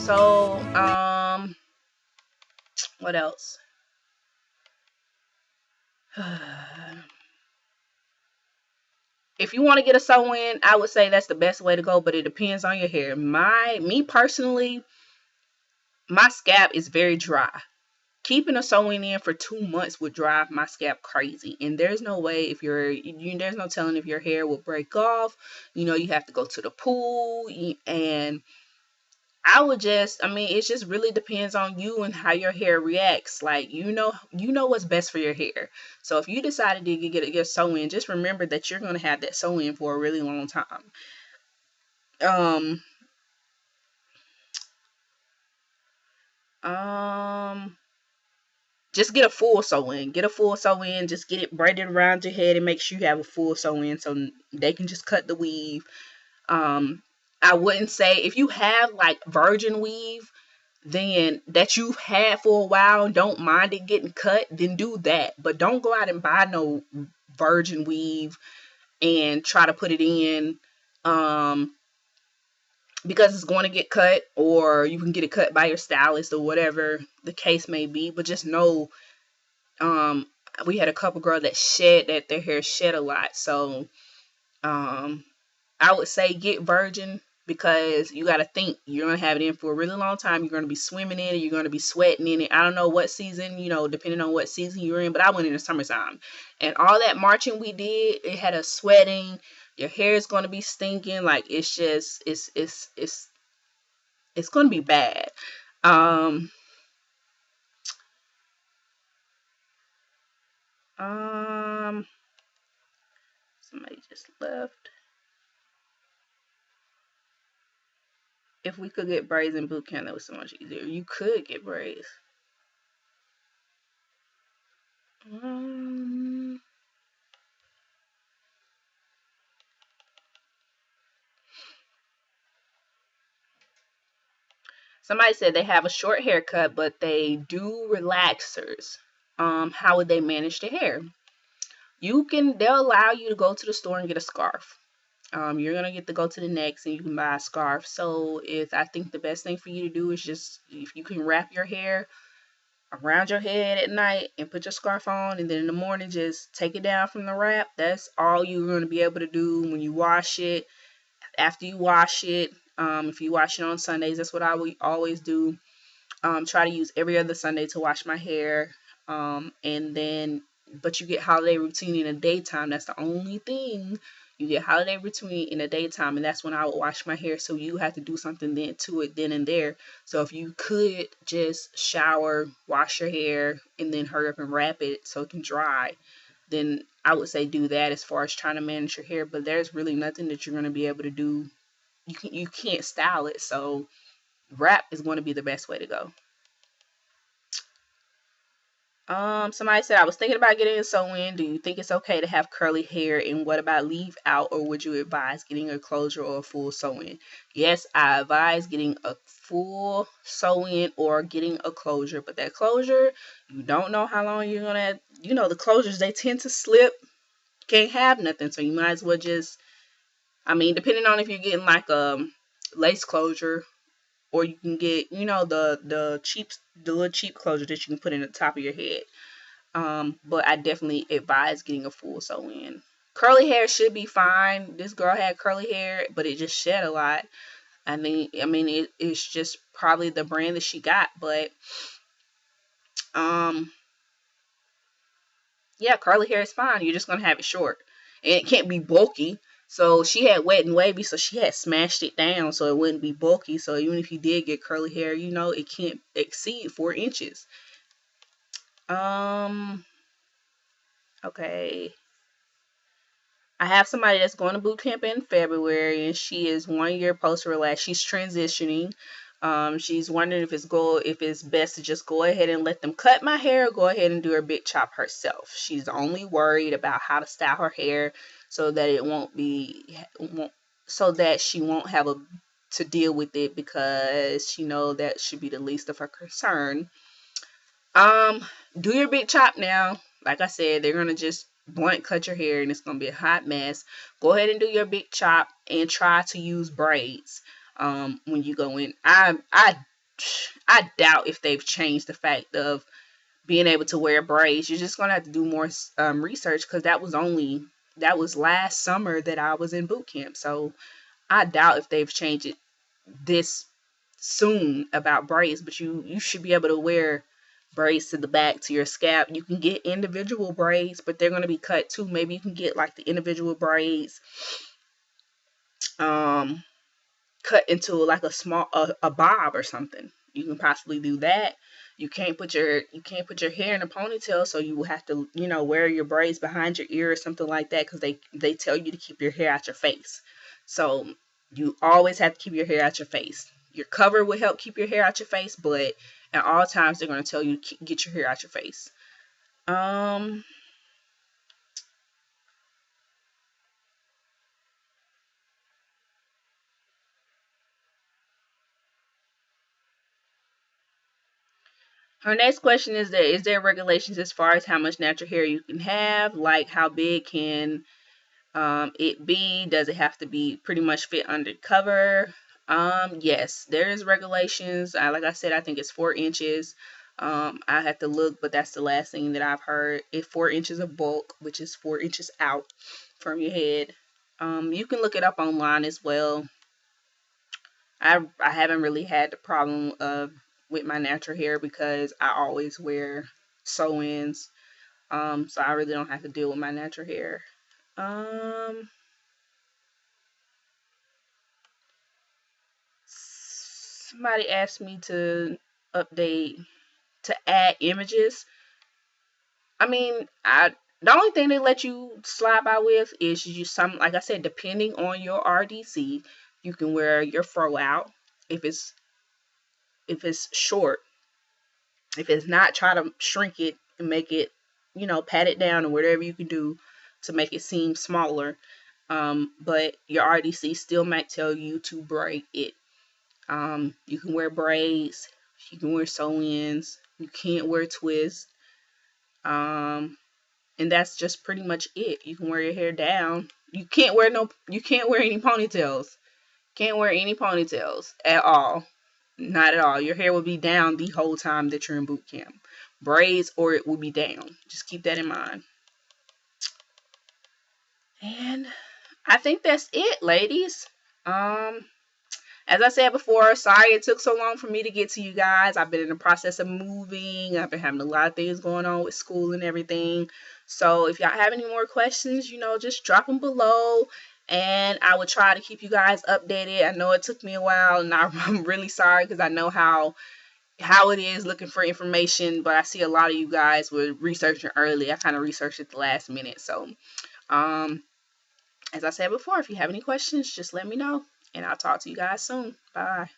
So, what else? If you want to get a sew-in, I would say that's the best way to go, but it depends on your hair. Me personally, my scalp is very dry. Keeping a sewing in for 2 months would drive my scalp crazy. And there's no way if there's no telling if your hair will break off. You have to go to the pool. And it just really depends on you and how your hair reacts. Like, what's best for your hair. So if you decided to get a sew in, just remember that you're going to have that sew in for a really long time. Um, um, just get a full sew in. Get a full sew in. Just get it braided around your head and make sure you have a full sew in so they can just cut the weave. I wouldn't say if you have like virgin weave, then that you've had for a while and don't mind it getting cut, then do that. But don't go out and buy no virgin weave and try to put it in because it's going to get cut, or you can get it cut by your stylist or whatever the case may be. But just know, we had a couple girls that their hair shed a lot. So I would say get virgin, because you got to think you're going to have it in for a really long time. You're going to be swimming in it. You're going to be sweating in it. I don't know what season, depending on what season you're in, but I went in the summertime, and all that marching we did, it had us sweating. Your hair is going to be stinking. Like, it's just, it's going to be bad. Somebody just left. If we could get braids in boot camp, that was so much easier. You could get braids. Somebody said they have a short haircut, but they do relaxers. How would they manage their hair? They'll allow you to go to the store and get a scarf. You're gonna get to go to the next and you can buy a scarf. So I think the best thing for you to do is just, if you can wrap your hair around your head at night and put your scarf on, and then in the morning just take it down from the wrap. That's all you're going to be able to do when you wash it. After you wash it, if you wash it on Sundays, that's what I would always do. Try to use every other Sunday to wash my hair. But you get holiday routine in the daytime. That's the only thing. You get holiday routine in the daytime, and that's when I would wash my hair. So you have to do something then to it then and there. So if you could just shower, wash your hair, and then hurry up and wrap it so it can dry, then I would say do that as far as trying to manage your hair. But there's really nothing that you're going to be able to do. You can't style it. So wrap is going to be the best way to go. Somebody said, I was thinking about getting a sew-in. Do you think it's okay to have curly hair? And what about leave out, or would you advise getting a closure or a full sew-in? Yes, I advise getting a full sew-in or getting a closure. But that closure, you don't know how long you're gonna, the closures, they tend to slip. Can't have nothing. So you might as well just, depending on if you're getting like a lace closure, or you can get, the little cheap closure that you can put in the top of your head. But I definitely advise getting a full sew-in. Curly hair should be fine. This girl had curly hair, but it just shed a lot. It's just probably the brand that she got. But yeah, curly hair is fine. You're just gonna have it short, and it can't be bulky. So she had wet and wavy, so she had smashed it down so it wouldn't be bulky. So even if you did get curly hair, it can't exceed 4 inches. Okay. I have somebody that's going to boot camp in February, and she is 1 year post relax. She's transitioning. She's wondering if it's best to just go ahead and let them cut my hair, or go ahead and do her big chop herself. She's only worried about how to style her hair so that so that she won't have to deal with it, because she knows that should be the least of her concern. Do your big chop now. Like I said, they're gonna just blunt cut your hair, and it's gonna be a hot mess. Go ahead and do your big chop and try to use braids when you go in. I I doubt if they've changed the fact of being able to wear braids. You're just gonna have to do more research, because that was last summer that I was in boot camp. So I doubt if they've changed it this soon about braids. But you should be able to wear braids to the back, to your scalp. You can get individual braids, but they're gonna be cut too. Maybe you can get like the individual braids um cut into like a bob or something. You can possibly do that. You can't put your hair in a ponytail, so you will have to, wear your braids behind your ear or something like that, because they tell you to keep your hair out your face. So you always have to keep your hair out your face. Your cover will help keep your hair out your face, but at all times they're going to tell you to get your hair out your face. Um, Her next question is that is there regulations as far as how much natural hair you can have? Like how big can it be? Does it have to be pretty much fit under cover? Yes, there is regulations. Like I said, I think it's 4 inches. I have to look, but that's the last thing that I've heard. If 4 inches of bulk, which is 4 inches out from your head. You can look it up online as well. I haven't really had the problem of with my natural hair, because I always wear sew-ins. So I really don't have to deal with my natural hair. Um, Somebody asked me to update to add images. I mean, I the only thing they let you slide by with is you some like I said, depending on your RDC, you can wear your fro out if it's short. If it's not, try to shrink it and make it, pat it down or whatever you can do to make it seem smaller. But your RDC still might tell you to braid it. You can wear braids, you can wear sew-ins, you can't wear twists. Um, and that's just pretty much it. You can wear your hair down. You can't wear any ponytails. Can't wear any ponytails at all. Not at all. Your hair will be down the whole time that you're in boot camp. Braids or it will be down. Just keep that in mind. And I think that's it, ladies. Um, as I said before, sorry it took so long for me to get to you guys. I've been in the process of moving. I've been having a lot of things going on with school and everything. So if y'all have any more questions, just drop them below. And I will try to keep you guys updated. I know it took me a while, and I'm really sorry, because I know how it is looking for information, but I see a lot of you guys were researching early. I kind of researched at the last minute. So, um, as I said before, if you have any questions, just let me know, and I'll talk to you guys soon. Bye.